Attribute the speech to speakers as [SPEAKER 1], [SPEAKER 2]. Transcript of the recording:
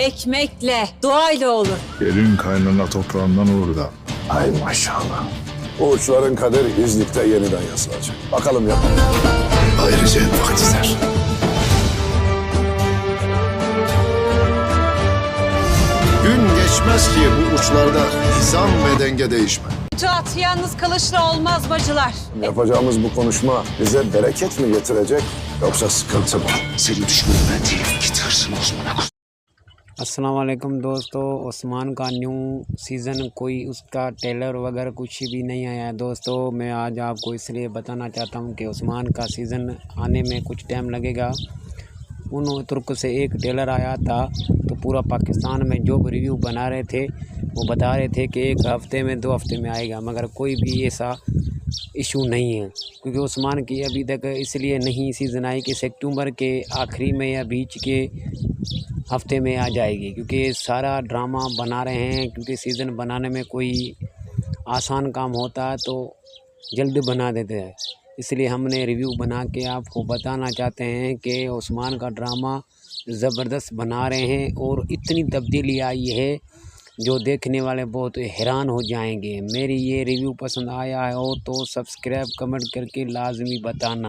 [SPEAKER 1] ekmekle, duayla olur.
[SPEAKER 2] Gelin kaynana toprağından olur da.
[SPEAKER 3] Ay maşallah. Bu uçların kaderi İznik'te yeniden yazılacak. Bakalım ya.
[SPEAKER 2] Ayrıca vakit ister.
[SPEAKER 3] Gün geçmez ki bu uçlarda nizam ve denge değişme.
[SPEAKER 1] Fuat yalnız kılıçla olmaz bacılar.
[SPEAKER 3] Yapacağımız bu konuşma bize bereket mi getirecek yoksa sıkıntı mı?
[SPEAKER 2] Seni düşmanım ben değilim. Git hırsını Osman'a.
[SPEAKER 4] अस्सलाम वालेकुम दोस्तों। उस्मान का new season कोई उसका trailer वगैरह कुछ भी नहीं आया है दोस्तों। मैं आज आपको इसलिए बताना चाहता हूं कि उस्मान का सीज़न आने में कुछ टाइम लगेगा। उन तुर्क से एक ट्रेलर आया था तो पूरा पाकिस्तान में जो रिव्यू बना रहे थे वो बता रहे थे कि 1 हफ़्ते में 2 हफ़्ते में आएगा, मगर कोई भी ऐसा इशू नहीं है क्योंकि उस्मान की अभी तक इसलिए नहीं सीज़न आई कि सितंबर के आखिरी में या बीच के हफ्ते में आ जाएगी, क्योंकि सारा ड्रामा बना रहे हैं। क्योंकि सीज़न बनाने में कोई आसान काम होता है तो जल्द बना देते हैं, इसलिए हमने रिव्यू बना के आपको बताना चाहते हैं कि उस्मान का ड्रामा ज़बरदस्त बना रहे हैं और इतनी तब्दीली आई है जो देखने वाले बहुत हैरान हो जाएंगे। मेरी ये रिव्यू पसंद आया है हो तो सब्सक्राइब कमेंट करके लाजमी बताना।